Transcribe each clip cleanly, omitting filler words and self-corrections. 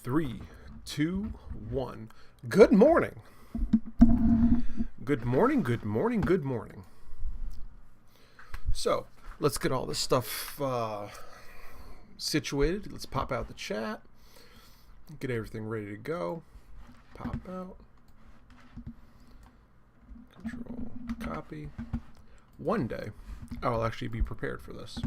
Three, two, one. Good morning. Good morning, good morning, good morning. So, let's get all this stuff situated. Let's pop out the chat. Get everything ready to go. Pop out. Control, copy. One day, I will actually be prepared for this.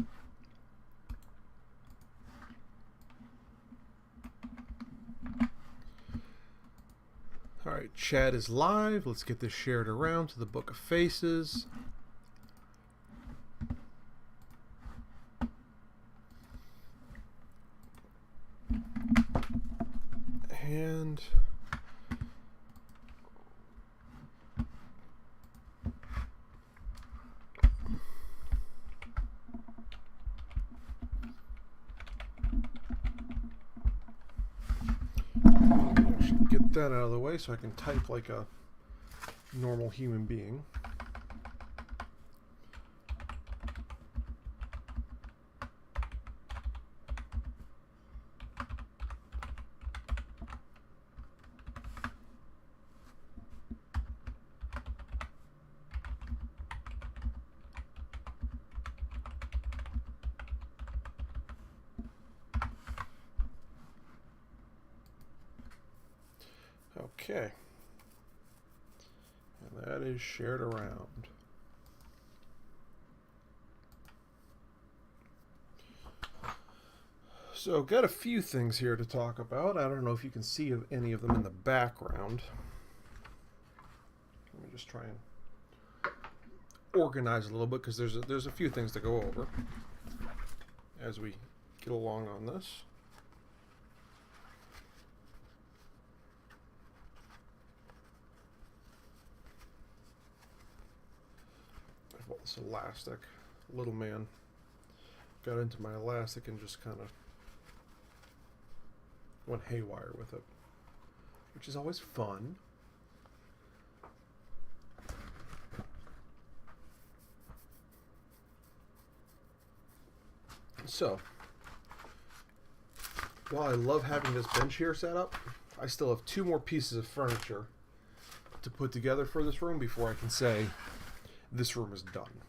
Alright, chat is live. Let's get this shared around to the Book of Faces. And get that out of the way so I can type like a normal human being. Okay, and that is shared around. So, got a few things here to talk about. I don't know if you can see any of them in the background. Let me just try and organize a little bit because there's a few things to go over as we get along on this. This elastic, little man got into my elastic and just kind of went haywire with it, which is always fun. So, while I love having this bench here set up, I still have two more pieces of furniture to put together for this room before I can say this room is done.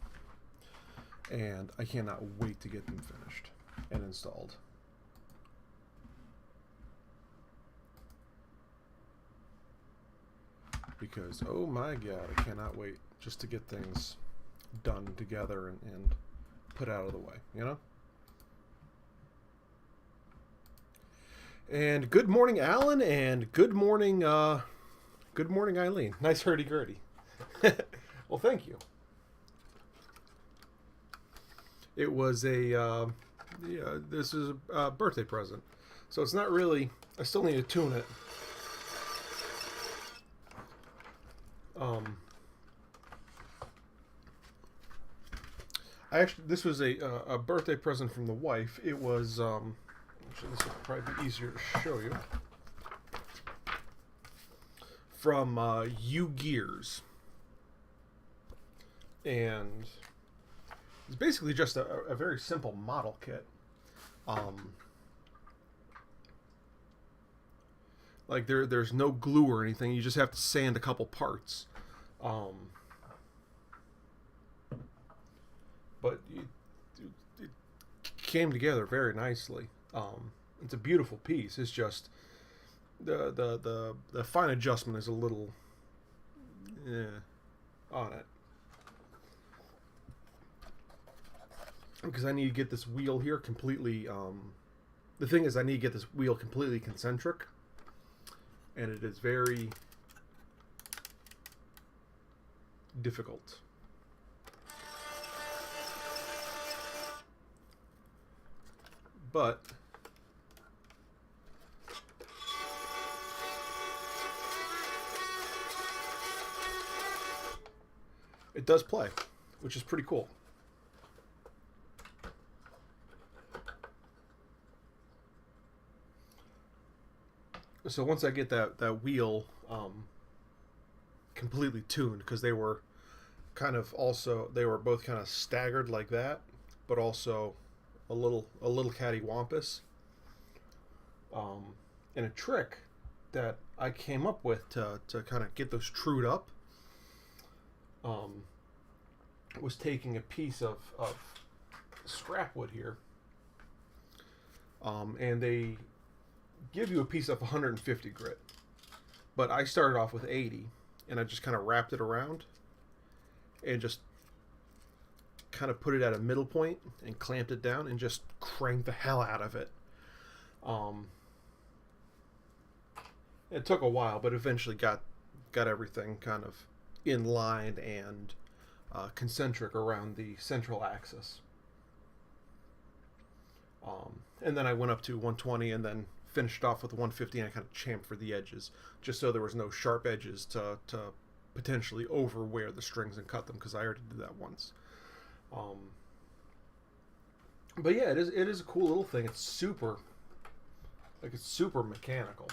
And I cannot wait to get them finished and installed. Because, oh my god, I cannot wait just to get things done together and put out of the way, you know? And good morning, Alan, and good morning, Eileen. Nice hurdy-gurdy. Well, thank you. It was this is a birthday present. So it's not really, I still need to tune it. This was a birthday present from the wife. It was, actually this will probably be easier to show you. From U Gears. And it's basically just a very simple model kit. Like there's no glue or anything. You just have to sand a couple parts. But it came together very nicely. It's a beautiful piece. It's just the fine adjustment is a little on it. Because I need to get this wheel here completely, the thing is I need to get this wheel completely concentric, and it is very difficult. But it does play, which is pretty cool. So once I get that wheel completely tuned, because they were both kind of staggered like that, but also a little cattywampus. And a trick that I came up with to kind of get those trued up was taking a piece of scrap wood here, and they give you a piece of 150 grit, but I started off with 80, and I just kind of wrapped it around and just kind of put it at a middle point and clamped it down and just cranked the hell out of it. It took a while, but eventually got everything kind of in line and concentric around the central axis. And then I went up to 120 and then finished off with 150, and I kind of chamfered the edges just so there was no sharp edges to potentially overwear the strings and cut them, because I already did that once. But yeah, it is a cool little thing. It's super mechanical.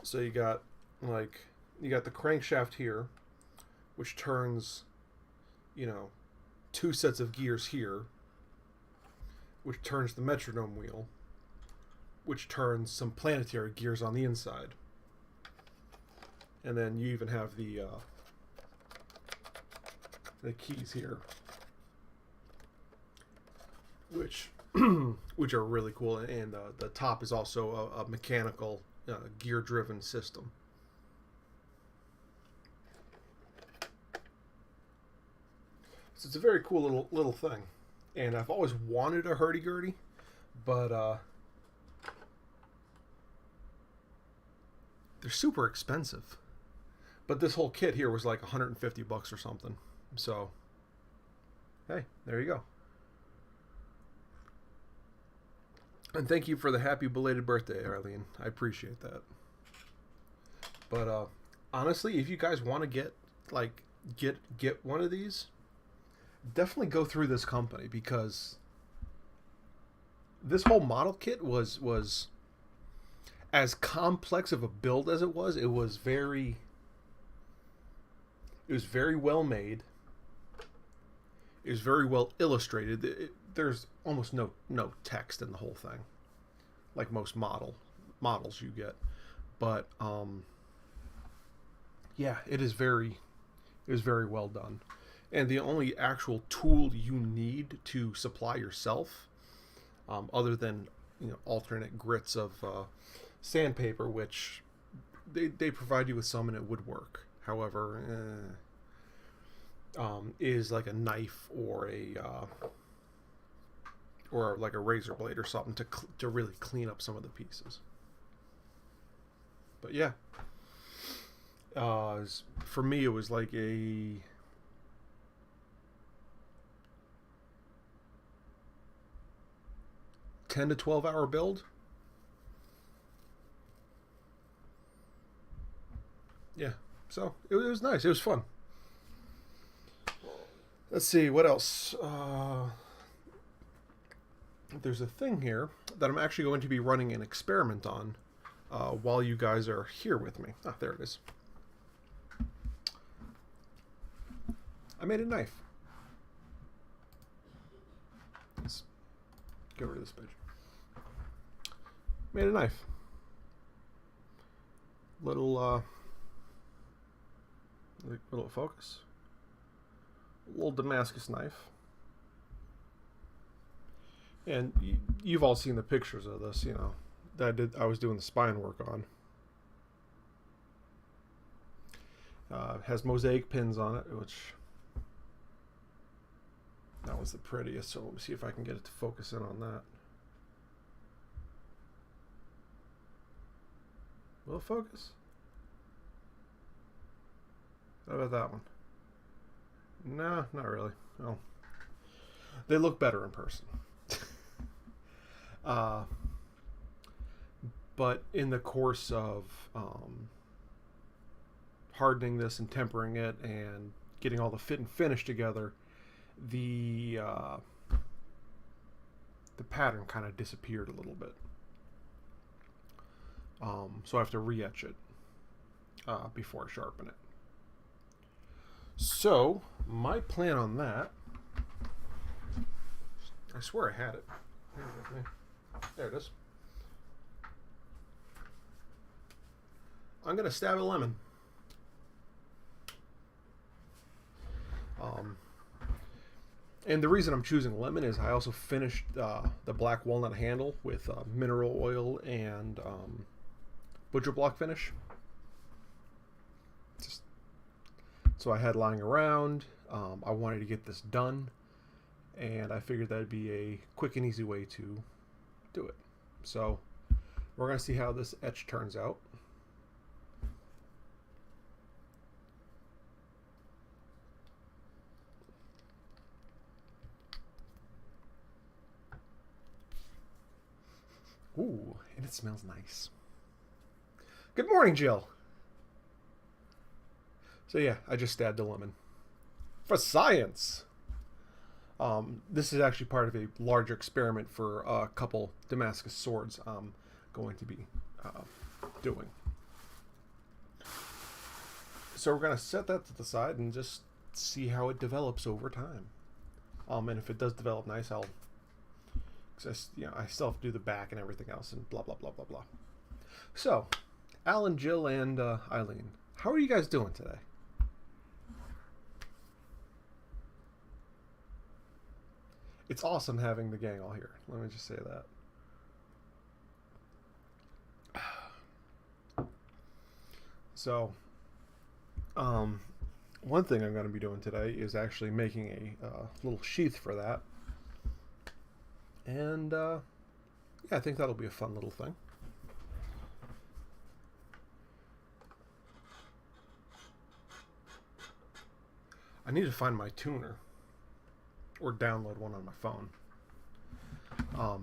So you got the crankshaft here, which turns, 2 sets of gears here, which turns the metronome wheel, which turns some planetary gears on the inside. And then you even have the keys here, which are really cool, and the top is also a mechanical gear-driven system. So it's a very cool little thing, and I've always wanted a hurdy-gurdy, but they're super expensive. But this whole kit here was like $150 or something. So, hey, there you go. And thank you for the happy belated birthday, Arlene. I appreciate that. But honestly, if you guys want to get one of these, definitely go through this company, because this whole model kit was as complex of a build as it was. It was very well made. It was very well illustrated. There's almost no text in the whole thing, like most models you get. But yeah, it is very well done. And the only actual tool you need to supply yourself, other than alternate grits of sandpaper, which they provide you with some and it would work. However, is like a knife or like a razor blade or something to really clean up some of the pieces. But yeah, for me it was like a 10 to 12 hour build. Yeah, so it was nice. It was fun. Let's see, what else? There's a thing here that I'm actually going to be running an experiment on while you guys are here with me. Ah, there it is. I made a knife. Let's get rid of this page. Made a knife. Little focus. Little Damascus knife. And you've all seen the pictures of this, that I was doing the spine work on. Has mosaic pins on it, which that was the prettiest. So let me see if I can get it to focus in on that. Will it focus? How about that one? No, not really. Oh, they look better in person. But in the course of hardening this and tempering it and getting all the fit and finish together, the pattern kind of disappeared a little bit. So I have to re-etch it before I sharpen it. So my plan on that, I swear I had it. There it is. I'm going to stab a lemon. And the reason I'm choosing lemon is I also finished the black walnut handle with mineral oil and butcher block finish. So I had lying around. I wanted to get this done, and I figured that'd be a quick and easy way to do it. So we're going to see how this etch turns out. Ooh, and it smells nice. Good morning, Jill. So yeah, I just stabbed a lemon. For science! This is actually part of a larger experiment for a couple Damascus swords I'm going to be doing. So we're going to set that to the side and just see how it develops over time. And if it does develop nice, I'll... Cause I still have to do the back and everything else and blah, blah, blah, blah, blah. So, Alan, Jill, and Eileen, how are you guys doing today? It's awesome having the gang all here. Let me just say that. So, one thing I'm going to be doing today is actually making a little sheath for that. And, yeah, I think that'll be a fun little thing. I need to find my tuner. Or download one on my phone.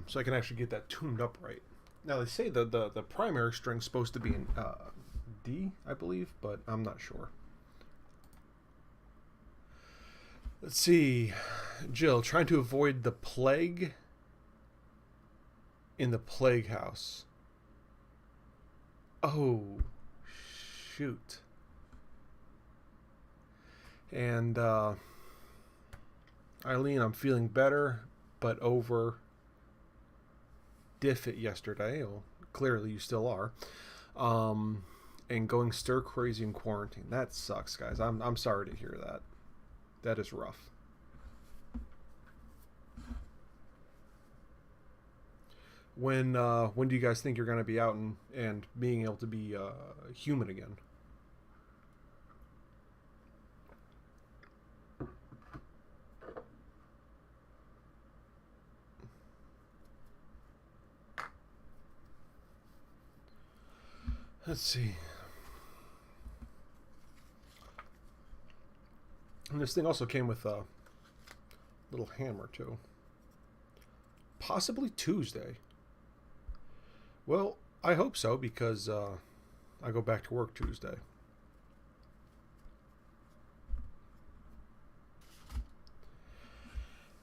So I can actually get that tuned up right. Now, they say the primary string's supposed to be in D, I believe, but I'm not sure. Let's see. Jill, trying to avoid the plague in the plague house. Oh, shoot. And Eileen, I'm feeling better, but over diff it yesterday. Well, clearly you still are. And going stir crazy in quarantine. That sucks, guys. I'm sorry to hear that. That is rough. When do you guys think you're going to be out and being able to be human again? Let's see. And this thing also came with a little hammer too. Possibly Tuesday. Well, I hope so, because I go back to work Tuesday.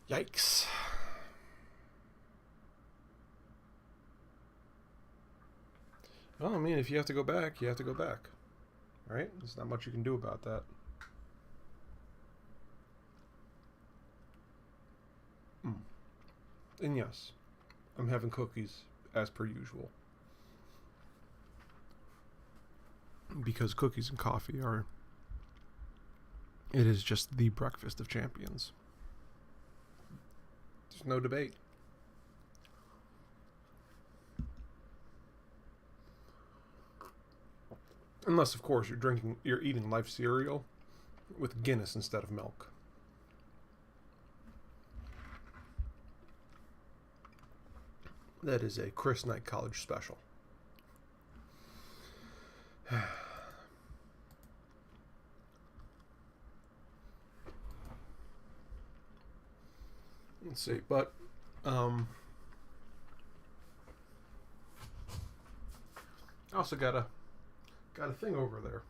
Yikes. Well, I mean, if you have to go back, you have to go back. Right? There's not much you can do about that. And yes, I'm having cookies as per usual. Because cookies and coffee are... It is just the breakfast of champions. There's no debate. Unless, of course, you're eating Life cereal with Guinness instead of milk. That is a Chris Knight College special. Let's see, but I also got a thing over there.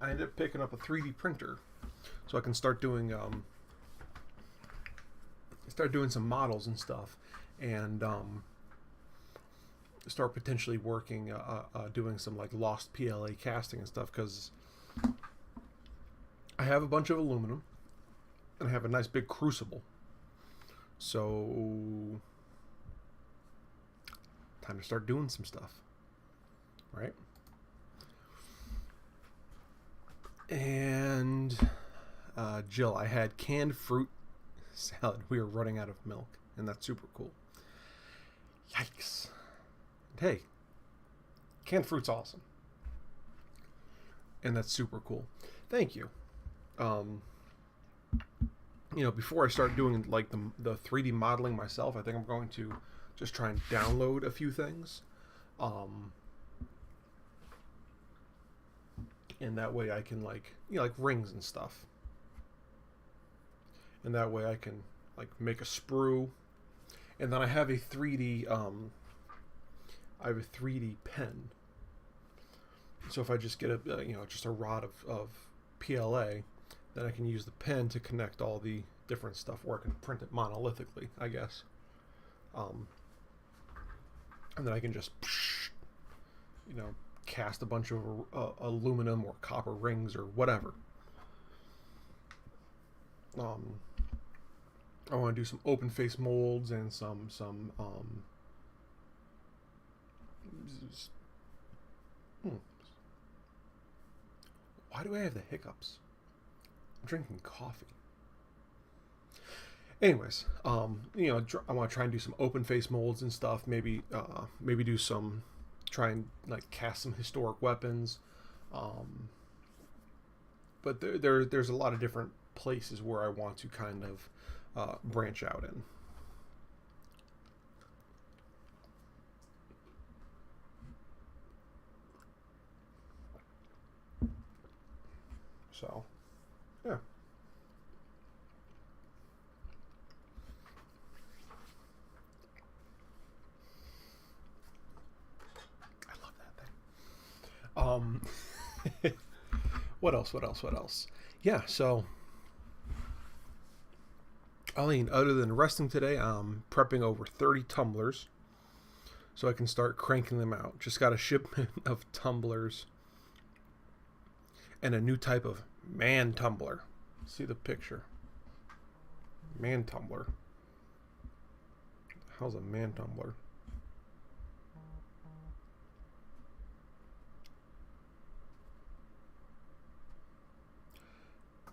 I ended up picking up a 3D printer so I can start doing some models and stuff, and start potentially working doing some like lost PLA casting and stuff, because I have a bunch of aluminum and I have a nice big crucible, so time to start doing some stuff. right? And Jill, I had canned fruit salad. We were running out of milk, and that's super cool. Yikes. Hey, canned fruit's awesome. And that's super cool. Thank you. Before I start doing like the 3D modeling myself, I think I'm going to just try and download a few things. And that way I can like rings and stuff. And that way I can like make a sprue. And then I have a 3D I have a 3D pen. So if I just get just a rod of PLA, then I can use the pen to connect all the different stuff where I can print it monolithically, I guess. And then I can just cast a bunch of aluminum or copper rings or whatever. I want to do some open face molds and some why do I have the hiccups? I'm drinking coffee. Anyways, I want to try and do some open face molds and stuff. Maybe do some, try and like cast some historic weapons. But there's a lot of different places where I want to kind of branch out in. So, yeah. I love that thing. What else? Yeah, so other than resting today, I'm prepping over 30 tumblers so I can start cranking them out. Just got a shipment of tumblers and a new type of man tumbler. See the picture. Man tumbler. How's a man tumbler?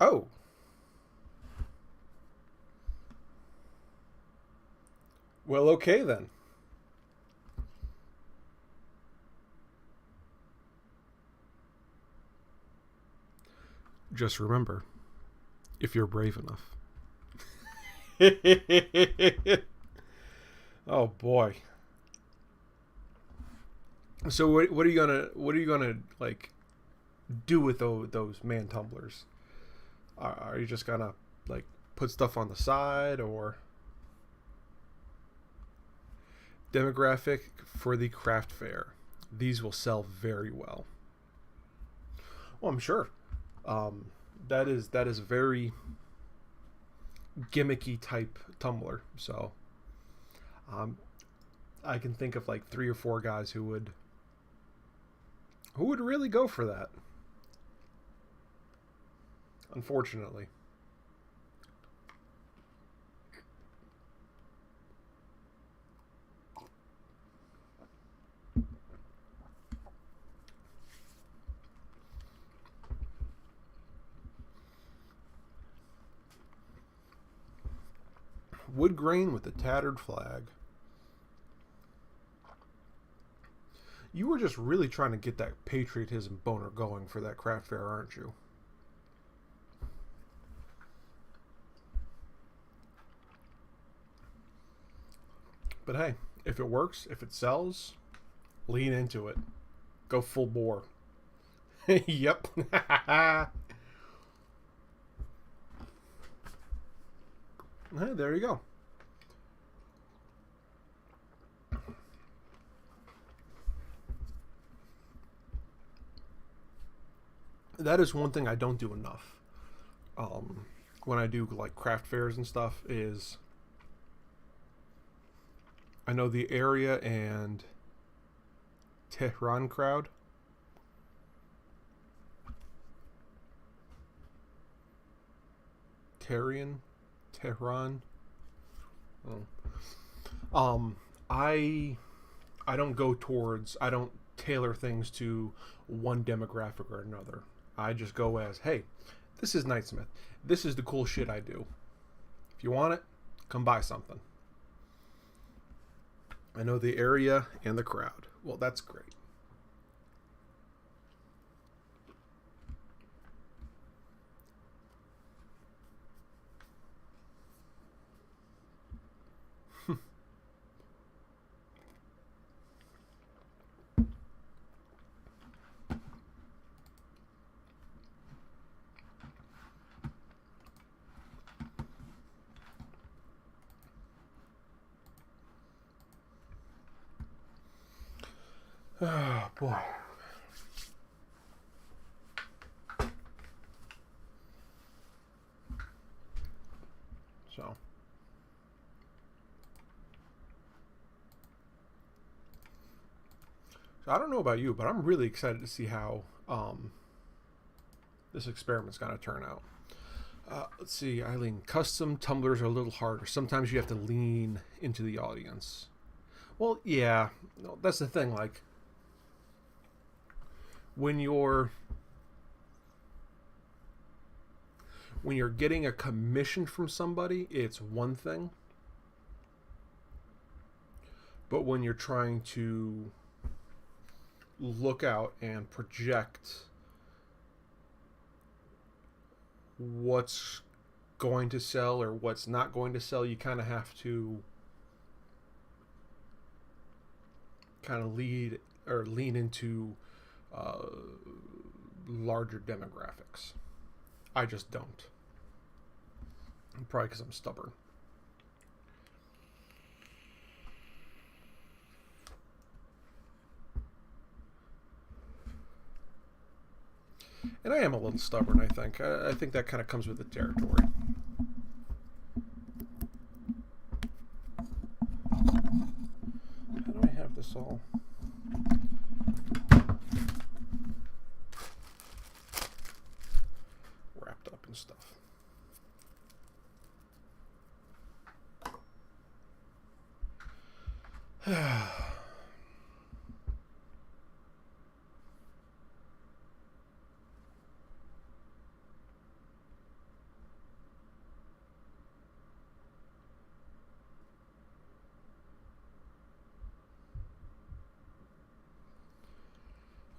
Oh. Well, okay then. Just remember, if you're brave enough. Oh boy. So what are you gonna like do with those man tumblers? Are you just gonna like put stuff on the side, or demographic for the craft fair? These will sell very well. Well, I'm sure. That is a very gimmicky type tumbler. So I can think of like 3 or 4 guys who would really go for that. Unfortunately. Wood grain with a tattered flag. You were just really trying to get that patriotism boner going for that craft fair, aren't you? But hey, if it works, if it sells, lean into it. Go full bore. Yep. Hey, there you go. That is one thing I don't do enough. When I do like craft fairs and stuff, is I know the area and Tehran crowd. Tehran. Oh. I don't go towards. I don't tailor things to one demographic or another. I just go as, hey, this is Knightsmith. This is the cool shit I do. If you want it, come buy something. I know the area and the crowd. Well, that's great. Oh, boy. So. I don't know about you, but I'm really excited to see how this experiment's going to turn out. Let's see, Eileen. Custom tumblers are a little harder. Sometimes you have to lean into the audience. Well, yeah. No, that's the thing. Like, when you're getting a commission from somebody, it's one thing. But when you're trying to look out and project what's going to sell or what's not going to sell, you kind of have to kind of lean into larger demographics. I just don't. Probably because I'm stubborn. And I am a little stubborn, I think. I think that kind of comes with the territory. How do I have this all? Wrapped up and stuff.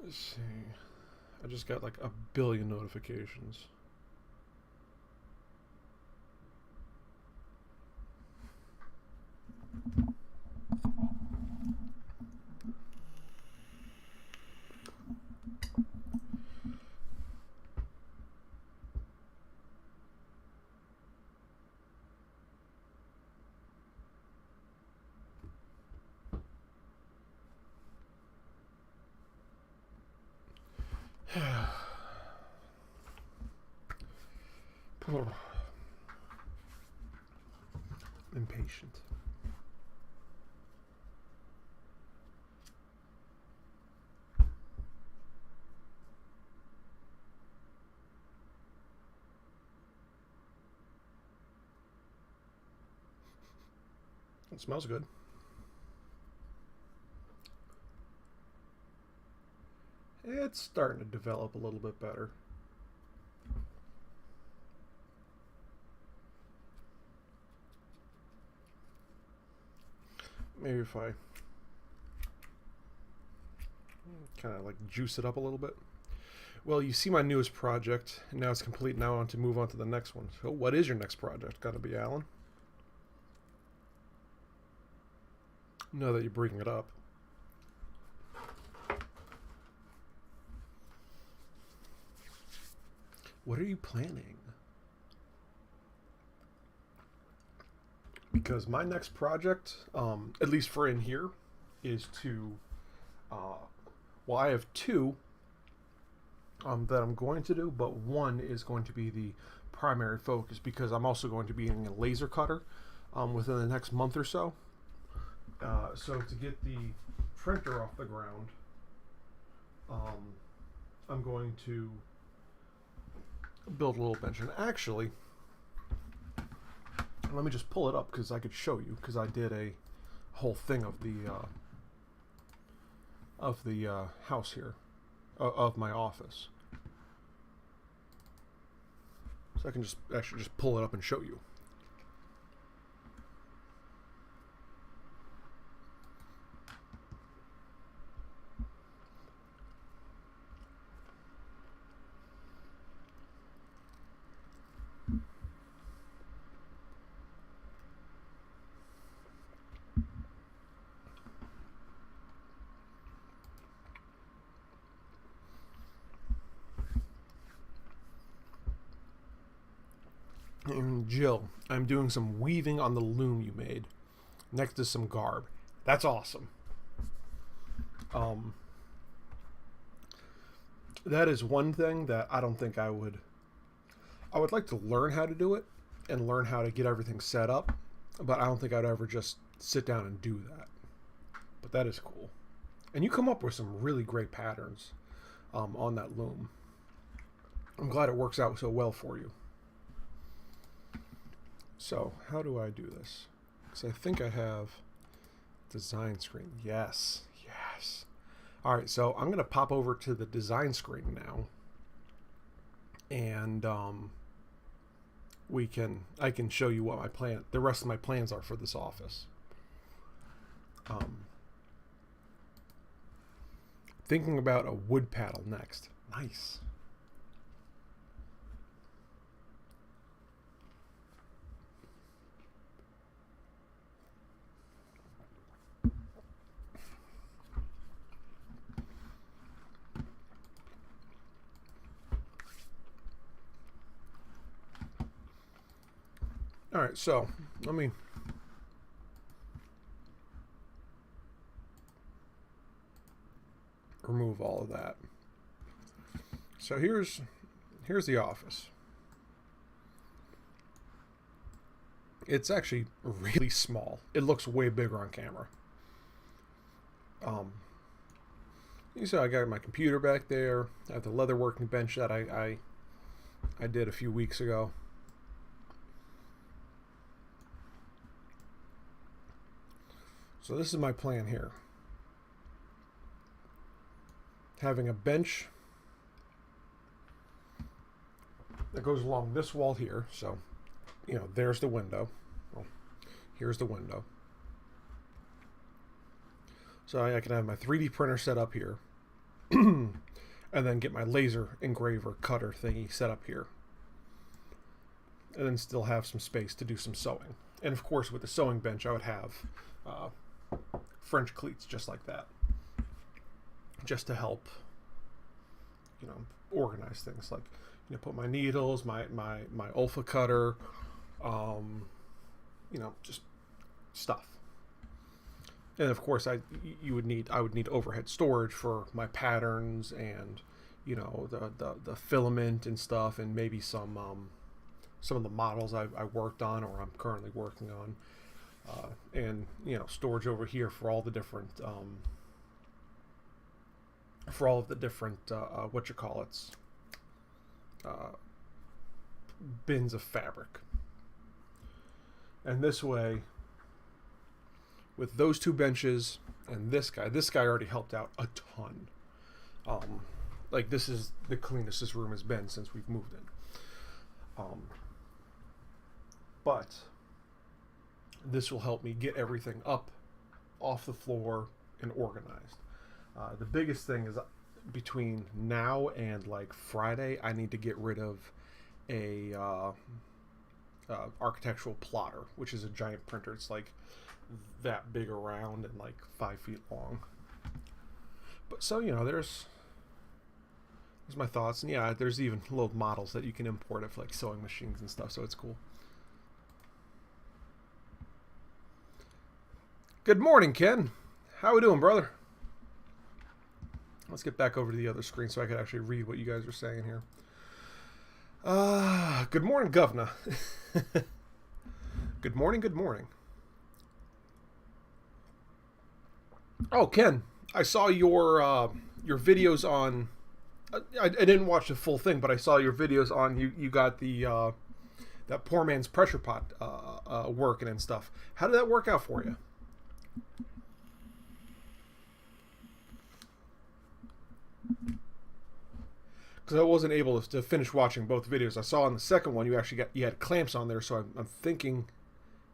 Let's see. I just got like a billion notifications. Impatient. It smells good. It's starting to develop a little bit better. Maybe if I kind of like juice it up a little bit. Well, you see my newest project, and now it's complete. Now I want to move on to the next one. So what is your next project? Gotta be Alan. Know that you're bringing it up. What are you planning? Because my next project, at least for in here, is to, well, I have two that I'm going to do, but one is going to be the primary focus because I'm also going to be getting a laser cutter within the next month or so. So to get the printer off the ground, I'm going to build a little bench. And actually, let me just pull it up because I could show you, because I did a whole thing of the of the house here, of my office. So I can just actually just pull it up and show you. And Jill, I'm doing some weaving on the loom you made next to some garb. That's awesome. That is one thing that I don't think I would like to learn how to do it and learn how to get everything set up, but I don't think I'd ever just sit down and do that. But that is cool. And you come up with some really great patterns on that loom. I'm glad it works out so well for you. So, how do I do this? Because I think I have design screen. Yes, yes. All right, so I'm going to pop over to the design screen now. And I can show you what the rest of my plans are for this office. Thinking about a wood paddle next. Nice. All right, so let me remove all of that. So here's the office. It's actually really small. It looks way bigger on camera. You saw I got my computer back there. I have the leather working bench that I did a few weeks ago. So this is my plan here. Having a bench that goes along this wall here. So, there's the window. Well, here's the window. So I can have my 3D printer set up here. And then get my laser engraver cutter thingy set up here. And then still have some space to do some sewing. And of course, with the sewing bench, I would have French cleats just like that, just to help organize things, like put my needles, my Olfa cutter, just stuff. And of course I would need overhead storage for my patterns and the filament and stuff, and maybe some of the models I worked on or I'm currently working on. And storage over here for all the different bins of fabric. And this way, with those two benches and this guy already helped out a ton. Like, this is the cleanest this room has been since we've moved in. But this will help me get everything up off the floor and organized. The biggest thing is between now and like Friday, I need to get rid of a architectural plotter, which is a giant printer. It's like that big around and like 5 feet long. But so there's my thoughts, and yeah, there's even little models that you can import of like sewing machines and stuff, so it's cool. Good morning, Ken. How we doing, brother? Let's get back over to the other screen so I could actually read what you guys are saying here. Good morning, Governor. Good morning, good morning. Oh, Ken, I saw your videos on... I didn't watch the full thing, but I saw your videos on... You got the that poor man's pressure pot working and stuff. How did that work out for you? because I wasn't able to finish watching both videos. I saw on the second one you had clamps on there, so I'm thinking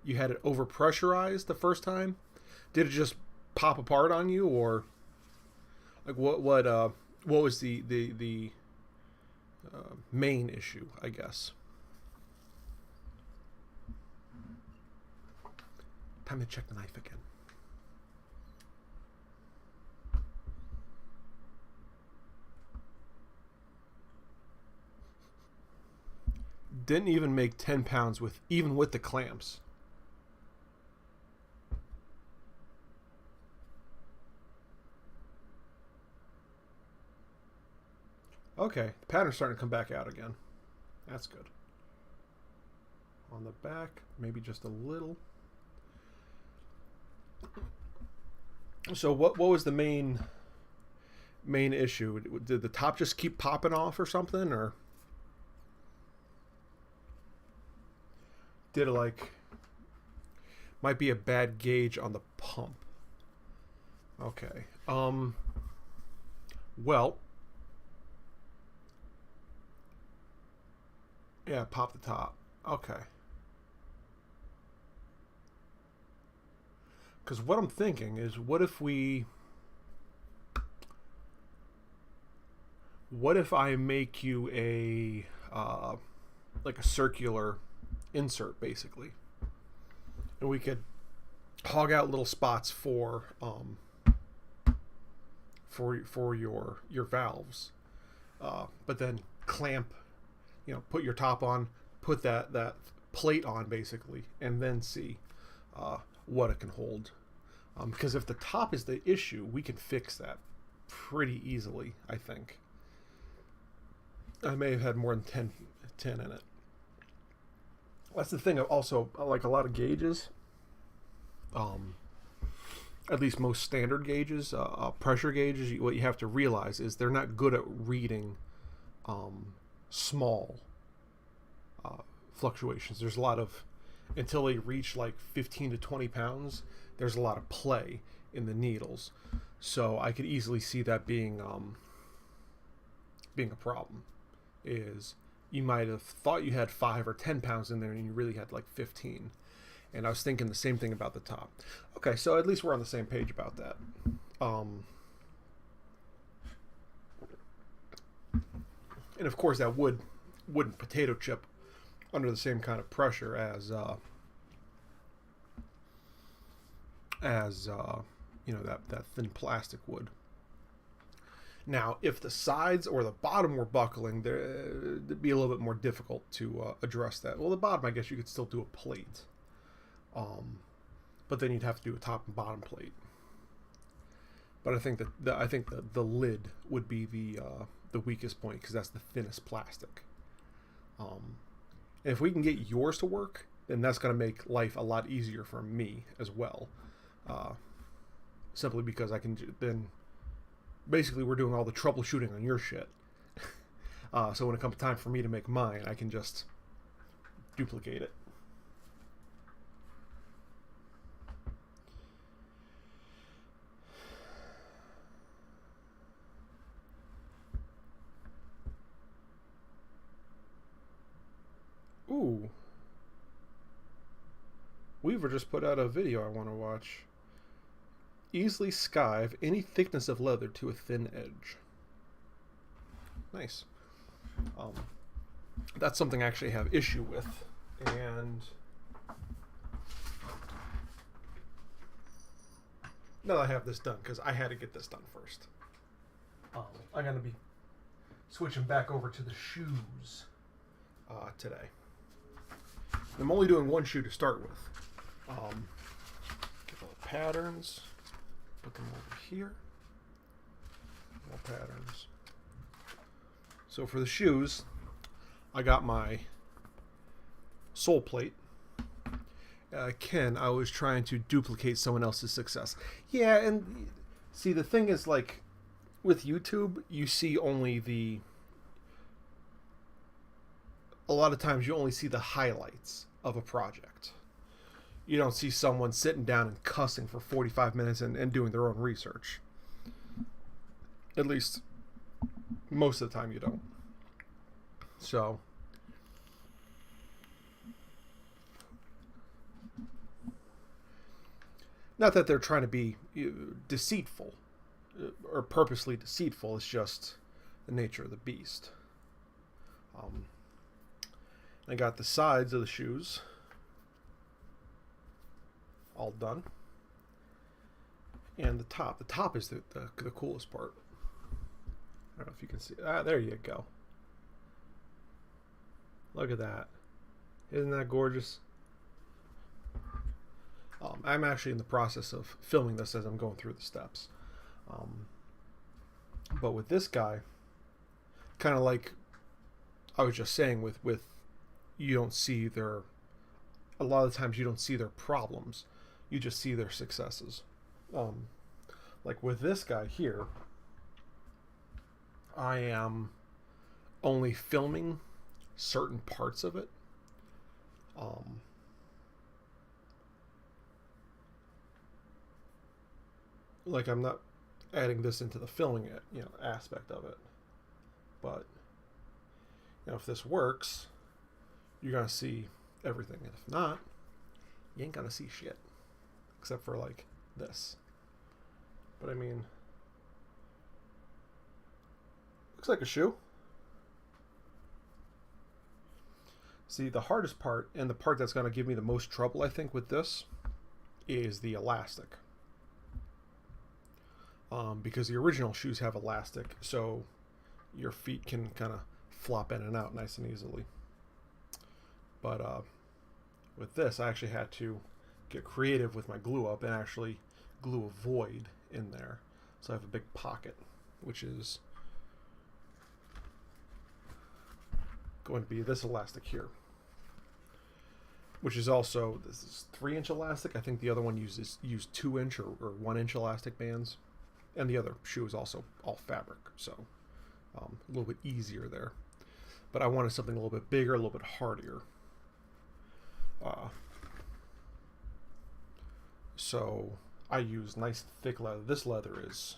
you had it overpressurized the first time. Did it just pop apart on you, or like what was the main issue, I guess? Time to check the knife again. Didn't even make 10 pounds with the clamps. Okay, the pattern's starting to come back out again. That's good. On the back, maybe just a little. So what was the main issue? Did the top just keep popping off or something, or did it might be a bad gauge on the pump? Okay. Well, yeah, pop the top. Okay. Because what I'm thinking is, what if I make you a like a circular insert, basically, and we could hog out little spots for your valves, but then clamp, put your top on, put that plate on, basically, and then see what it can hold. Because if the top is the issue, we can fix that pretty easily, I think. I may have had more than 10 in it. That's the thing. Also, like a lot of gauges, at least most standard gauges, pressure gauges, what you have to realize is they're not good at reading small fluctuations. There's a lot of, until they reach like 15 to 20 pounds, there's a lot of play in the needles. So I could easily see that being a problem. Is you might have thought you had 5 or 10 pounds in there and you really had like 15. And I was thinking the same thing about the top. Okay, so at least we're on the same page about that. And of course that wooden potato chip under the same kind of pressure as that thin plastic would. Now, if the sides or the bottom were buckling, it'd be a little bit more difficult to address that. Well, the bottom, I guess you could still do a plate, but then you'd have to do a top and bottom plate. But I think that the lid would be the weakest point, because that's the thinnest plastic. And if we can get yours to work, then that's going to make life a lot easier for me as well. Simply because I can then, basically we're doing all the troubleshooting on your shit. So when it comes time for me to make mine, I can just duplicate it. Ooh. Weaver just put out a video I want to watch. Easily skive any thickness of leather to a thin edge. Nice. That's something I actually have issue with. And now that I have this done, because I had to get this done first. I'm going to be switching back over to the shoes today. I'm only doing one shoe to start with. Get all the patterns. Put them over here. More patterns. So for the shoes, I got my sole plate. Ken, I was trying to duplicate someone else's success. Yeah, and see, the thing is, like, with YouTube, you see only a lot of times you only see the highlights of a project. You don't see someone sitting down and cussing for 45 minutes and doing their own research. At least most of the time you don't. So not that they're trying to be deceitful or purposely deceitful. It's just the nature of the beast. I got the sides of the shoes all done. And the top. The top is the coolest part. I don't know if you can see. There you go. Look at that. Isn't that gorgeous? I'm actually in the process of filming this as I'm going through the steps. But with this guy, kind of like I was just saying, with you don't see their, a lot of times you don't see their problems, you just see their successes. Like with this guy here, I am only filming certain parts of it. Like I'm not adding this into the filming aspect of it, but if this works, you're gonna see everything, and if not, you ain't gonna see shit except for like this. But I mean, looks like a shoe. See, the hardest part, and the part that's going to give me the most trouble, I think, with this, is the elastic. Because the original shoes have elastic, so your feet can kind of flop in and out nice and easily. But with this, I actually had to get creative with my glue up and actually glue a void in there. So I have a big pocket, which is going to be this elastic here, which is also, this is 3-inch elastic. I think the other one used 2-inch or 1-inch elastic bands, and the other shoe is also all fabric, so a little bit easier there. But I wanted something a little bit bigger, a little bit hardier. So I use nice thick leather. This leather is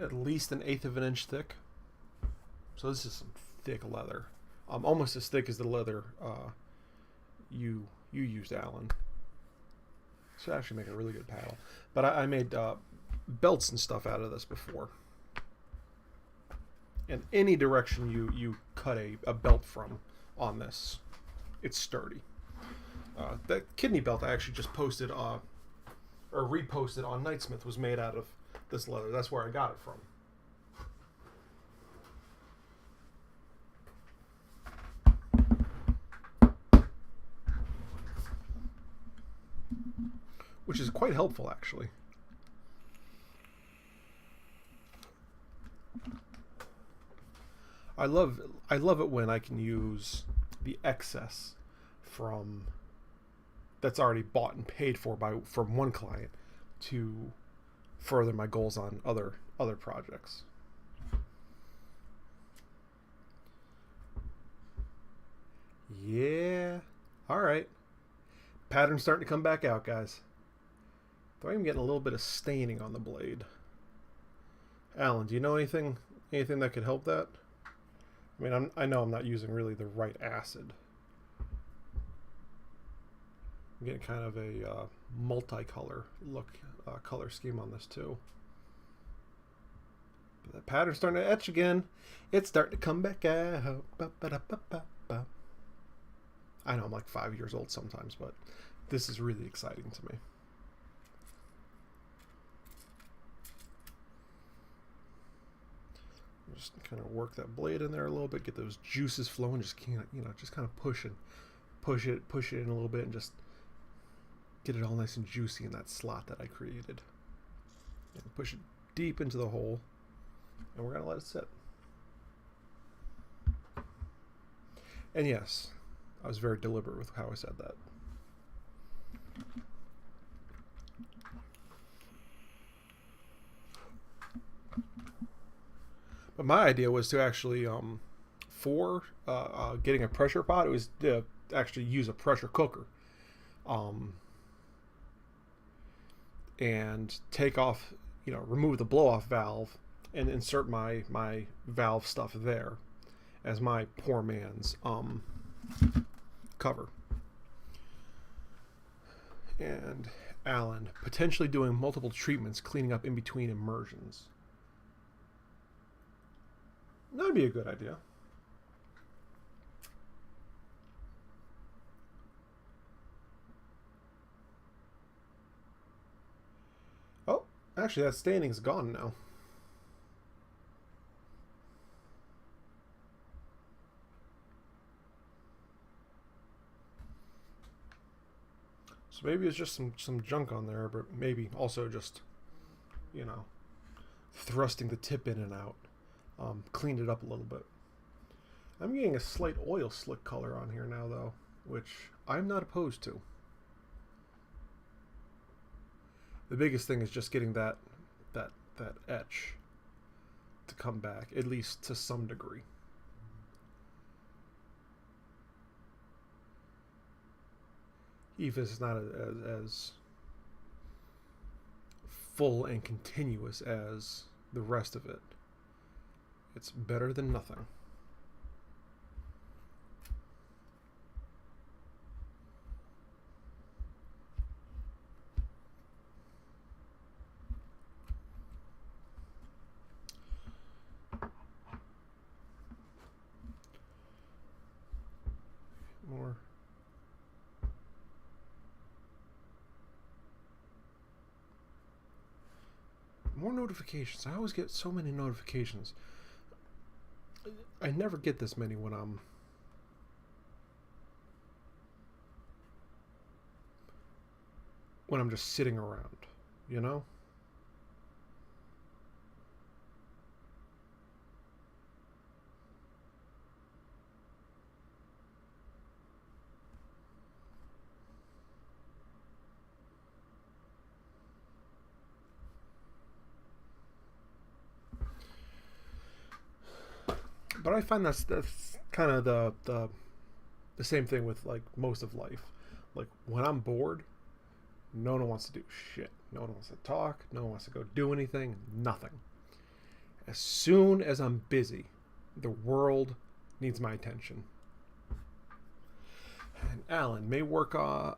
at least 1/8 of an inch thick. So this is some thick leather. Almost as thick as the leather you used, Alan. So actually make a really good paddle. But I made belts and stuff out of this before. And any direction you cut a belt from on this, it's sturdy. That kidney belt I actually just posted or reposted on Knightsmith was made out of this leather. That's where I got it from. Which is quite helpful, actually. I love it when I can use the excess from that's already bought and paid for from one client to further my goals on other projects. Yeah. All right. Pattern's starting to come back out, guys. Though I'm getting a little bit of staining on the blade. Alan, do you know anything that could help that? I mean, I know I'm not using really the right acid. I'm getting kind of a multicolor look, color scheme on this too. But that pattern's starting to etch again. It's starting to come back out. I know I'm like 5 years old sometimes, but this is really exciting to me. Just kind of work that blade in there a little bit, get those juices flowing. Just kind of push it in a little bit, and just get it all nice and juicy in that slot that I created. And push it deep into the hole, and we're gonna let it sit. And yes, I was very deliberate with how I said that. But my idea was to actually before getting a pressure pot, it was to actually use a pressure cooker. And take off, remove the blow-off valve and insert my valve stuff there as my poor man's cover. And Alan, potentially doing multiple treatments, cleaning up in between immersions. That'd be a good idea. Oh, actually that staining gone now. So maybe it's just some junk on there, but maybe also just, thrusting the tip in and out. Cleaned it up a little bit. I'm getting a slight oil slick color on here now, though, which I'm not opposed to. The biggest thing is just getting that etch to come back, at least to some degree. Even if it's not as full and continuous as the rest of it, it's better than nothing. More notifications. I always get so many notifications. I never get this many when I'm just sitting around, But I find that's kind of the same thing with like most of life. Like when I'm bored, no one wants to do shit. No one wants to talk. No one wants to go do anything. Nothing. As soon as I'm busy, the world needs my attention. And Alan may work on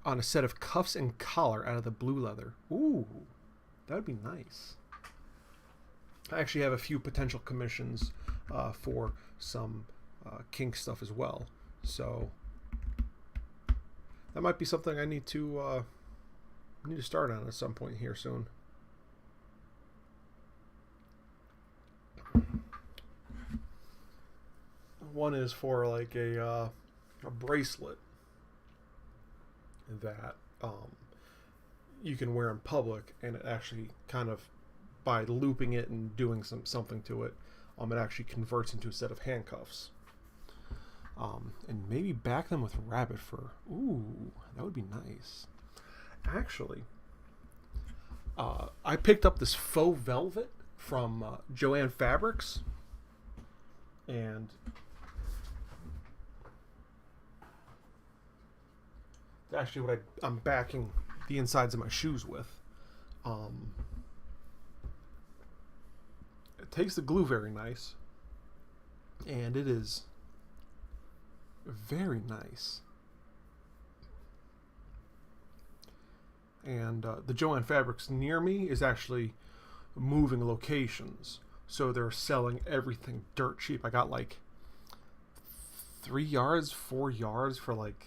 a set of cuffs and collar out of the blue leather. Ooh, that would be nice. I actually have a few potential commissions for some kink stuff as well, so that might be something I need to start on at some point here soon. One is for like a bracelet that you can wear in public, and it actually kind of, by looping it and doing something to it, it actually converts into a set of handcuffs. And maybe back them with rabbit fur. Ooh, that would be nice. Actually, I picked up this faux velvet from Joann Fabrics, and actually what I'm backing the insides of my shoes with. It takes the glue very nice, and it is very nice. And the Joann Fabrics near me is actually moving locations, so they're selling everything dirt cheap. I got like 4 yards for like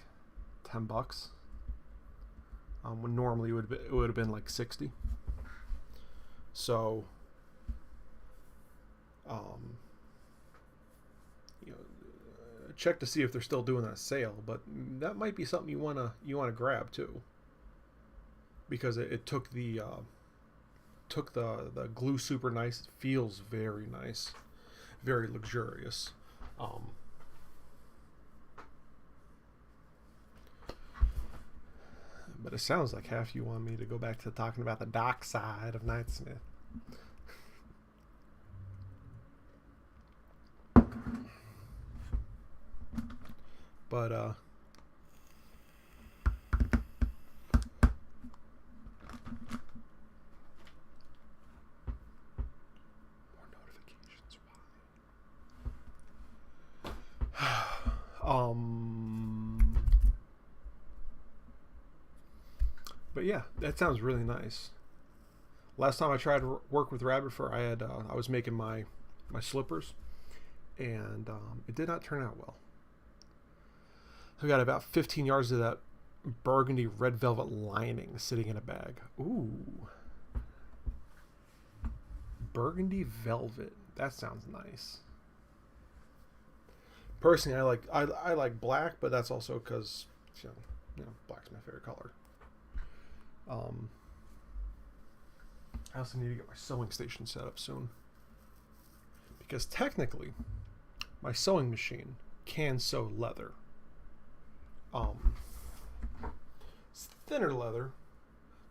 $10. When normally it would have been like 60. So check to see if they're still doing that sale, but that might be something you wanna grab too, because it took the glue super nice. It feels very nice, very luxurious. But it sounds like half you want me to go back to talking about the dark side of Knightsmith. But more notifications. Why? But yeah, that sounds really nice. Last time I tried to work with rabbit fur, I was making my slippers, and it did not turn out well. I got about 15 yards of that burgundy red velvet lining sitting in a bag. Ooh, burgundy velvet. That sounds nice. Personally, I like black, but that's also because you know black's my favorite color. I also need to get my sewing station set up soon, because technically my sewing machine can sew leather. It's thinner leather,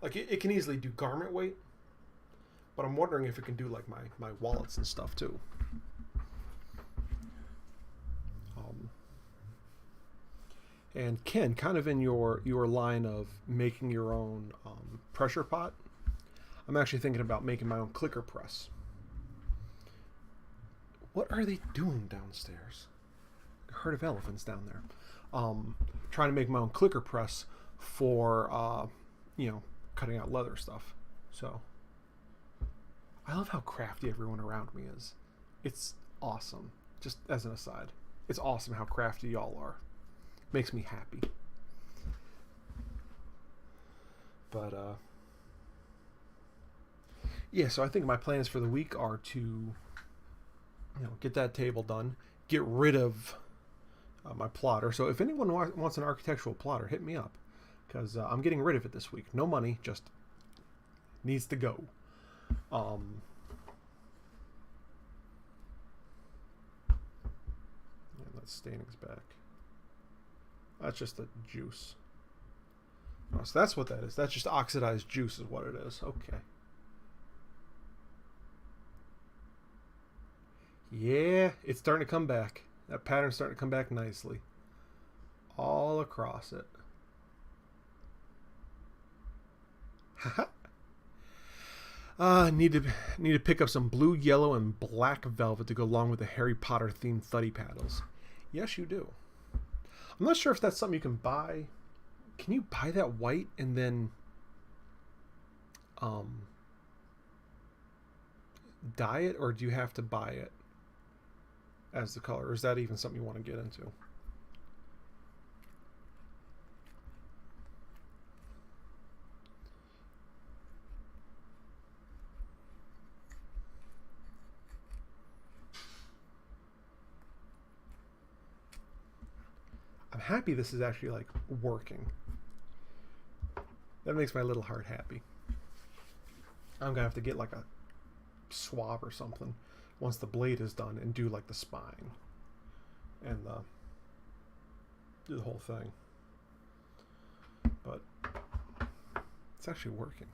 like it can easily do garment weight, but I'm wondering if it can do like my wallets and stuff too. And Ken, kind of in your line of making your own pressure pot, I'm actually thinking about making my own clicker press. What are they doing downstairs? A herd of elephants down there. Trying to make my own clicker press for, cutting out leather stuff. So, I love how crafty everyone around me is. It's awesome. Just as an aside, it's awesome how crafty y'all are. Makes me happy. But yeah, so I think my plans for the week are to get that table done, get rid of my plotter. So if anyone wants an architectural plotter, hit me up, because I'm getting rid of it this week. No money, just needs to go. And that staining's back. That's just the juice. Oh, so that's what that is. That's just oxidized juice is what it is. Okay. Yeah, it's starting to come back. That pattern's starting to come back nicely. All across it. Haha. Need to pick up some blue, yellow, and black velvet to go along with the Harry Potter themed thuddy paddles. Yes, you do. I'm not sure if that's something you can buy. Can you buy that white and then dye it, or do you have to buy it as the color? Or is that even something you want to get into? I'm happy this is actually like working. That makes my little heart happy. I'm gonna have to get like a swab or something once the blade is done and do like the spine and do the whole thing. But it's actually working.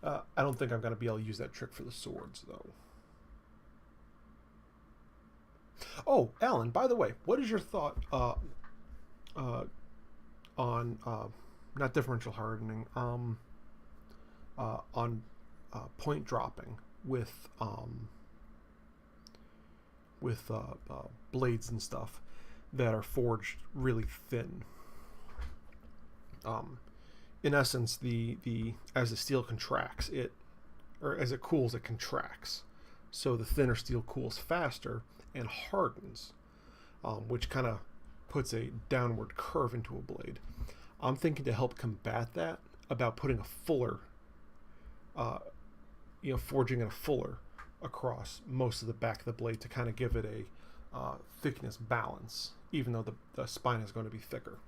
I don't think I'm gonna be able to use that trick for the swords though. Oh, Alan, by the way, what is your thought on not differential hardening, on point dropping with blades and stuff that are forged really thin? In essence, as the steel contracts, as it cools, it contracts. So the thinner steel cools faster and hardens, which kind of puts a downward curve into a blade. I'm thinking to help combat that about putting a fuller, forging in a fuller across most of the back of the blade to kind of give it a thickness balance, even though the spine is going to be thicker.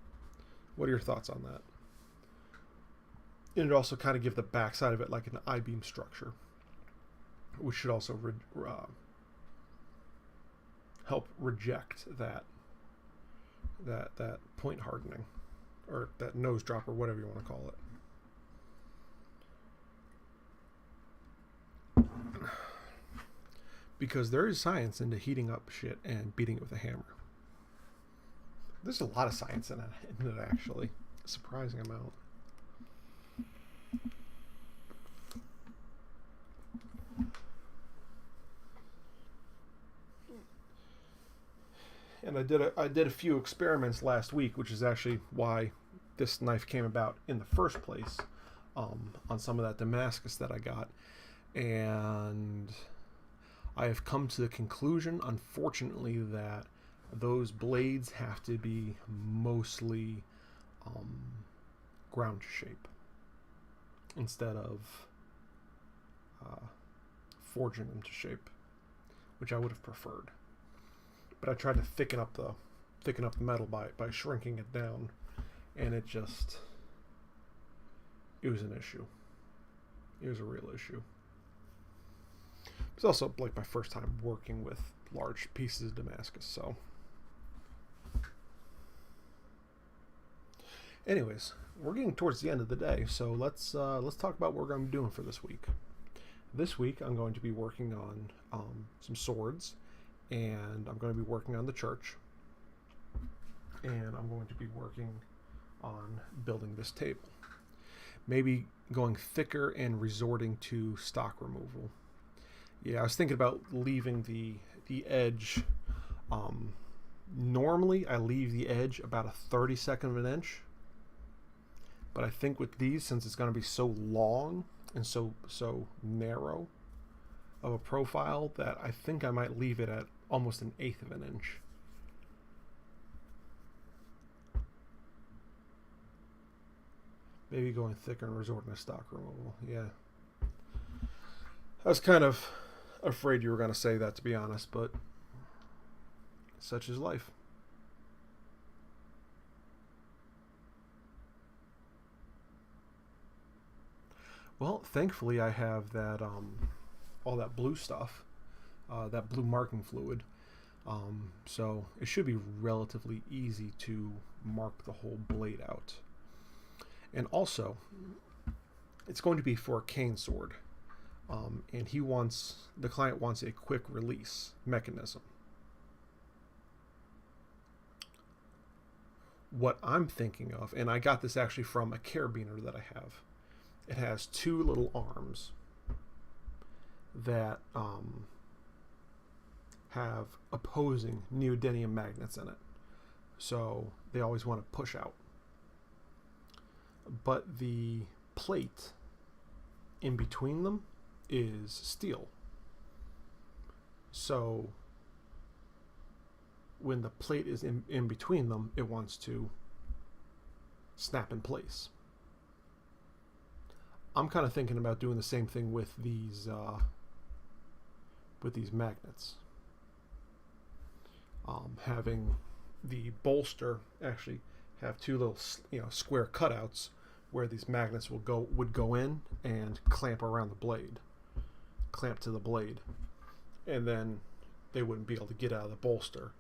What are your thoughts on that? And it also kind of give the back side of it like an I-beam structure, which should also help reject that point hardening, or that nose drop, or whatever you want to call it. Because there is science into heating up shit and beating it with a hammer. There's a lot of science in it actually. A surprising amount. And I did a few experiments last week, which is actually why this knife came about in the first place, on some of that Damascus that I got. And I have come to the conclusion, unfortunately, that those blades have to be mostly ground to shape instead of forging them to shape, which I would have preferred. But I tried to thicken up the metal by shrinking it down, and it was an issue. It was a real issue. It's also like my first time working with large pieces of Damascus, so. Anyways, we're getting towards the end of the day, so let's talk about what we're going to be doing for this week. This week I'm going to be working on some swords, and I'm going to be working on the church, and I'm going to be working on building this table. Maybe going thicker and resorting to stock removal. Yeah, I was thinking about leaving the edge. Normally I leave the edge about a 32nd of an inch, but I think with these, since it's going to be so long and so narrow of a profile, that I think I might leave it at almost an 1/8 of an inch. Maybe going thicker and resorting to stock removal. Yeah. I was kind of afraid you were going to say that, to be honest, but such is life. Well, thankfully I have that all that blue stuff, that blue marking fluid, so it should be relatively easy to mark the whole blade out. And also, it's going to be for a cane sword, and the client wants a quick release mechanism. What I'm thinking of, and I got this actually from a carabiner that I have, it has two little arms that have opposing neodymium magnets in it, so they always want to push out. But the plate in between them is steel. So when the plate is in between them, it wants to snap in place. I'm kind of thinking about doing the same thing with these magnets. Having the bolster actually have two little, square cutouts where these magnets would go in and clamp around the blade, clamp to the blade, and then they wouldn't be able to get out of the bolster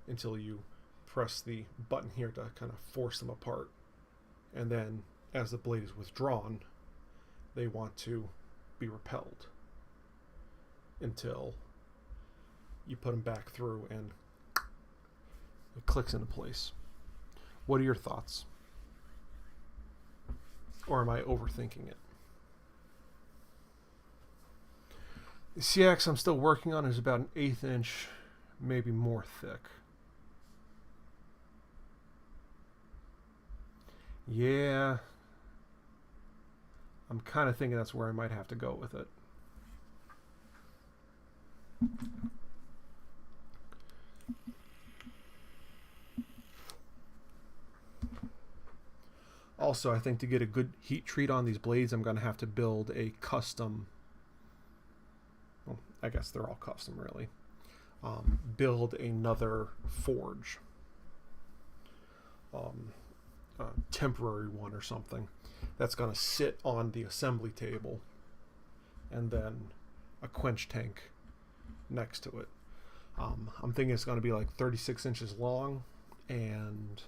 until you press the button here to kind of force them apart. And then as the blade is withdrawn, they want to be repelled until you put them back through and it clicks into place. What are your thoughts? Or am I overthinking it? The CX I'm still working on is about an 1/8 inch, maybe more thick. Yeah, I'm kind of thinking that's where I might have to go with it. Also, I think to get a good heat treat on these blades, I'm going to have to build a custom, well, I guess they're all custom really, build another forge, a temporary one or something, that's going to sit on the assembly table, and then a quench tank next to it. I'm thinking it's going to be like 36 inches long, and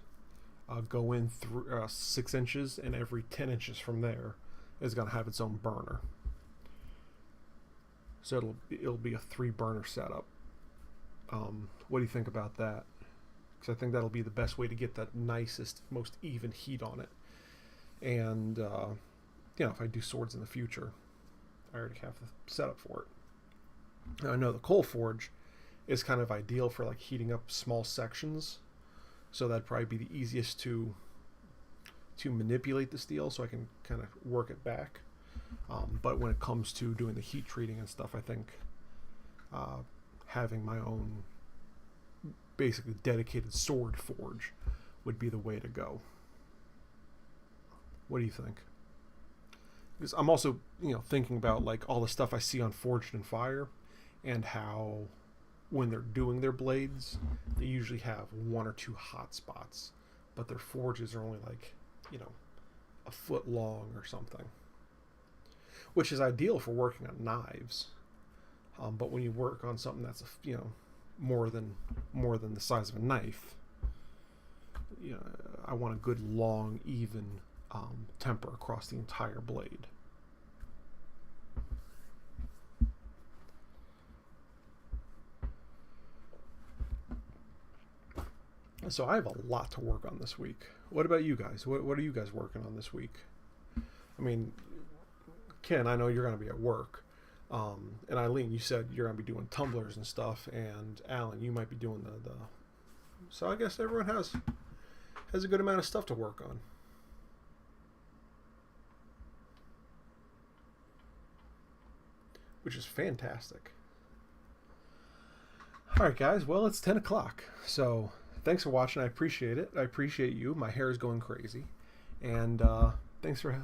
go in through 6 inches, and every 10 inches from there is going to have its own burner. So it'll be a 3 burner setup. What do you think about that? because I think that'll be the best way to get that nicest, most even heat on it. And if I do swords in the future, I already have the setup for it. Now, I know the coal forge is kind of ideal for like heating up small sections, so that'd probably be the easiest to manipulate the steel, so I can kind of work it back. But when it comes to doing the heat treating and stuff, I think having my own basically dedicated sword forge would be the way to go. What do you think? Because I'm also, thinking about like all the stuff I see on Forged in Fire, and how when they're doing their blades, they usually have 1 or 2 hot spots, but their forges are only like, a foot long or something, which is ideal for working on knives. But when you work on something that's more than the size of a knife, I want a good long, even temper across the entire blade. So I have a lot to work on this week. What about you guys? What are you guys working on this week? I mean, Ken, I know you're going to be at work. And Eileen, you said you're going to be doing tumblers and stuff. And Alan, you might be doing the... So I guess everyone has a good amount of stuff to work on. Which is fantastic. Alright guys, well it's 10 o'clock. So thanks for watching. I appreciate it. I appreciate you. My hair is going crazy. And thanks for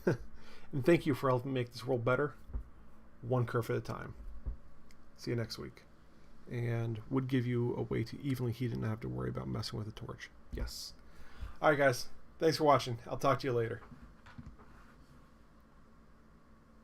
and thank you for helping make this world better, one kerf at a time. See you next week. And would give you a way to evenly heat it and not have to worry about messing with a torch. Yes. Alright guys, thanks for watching. I'll talk to you later.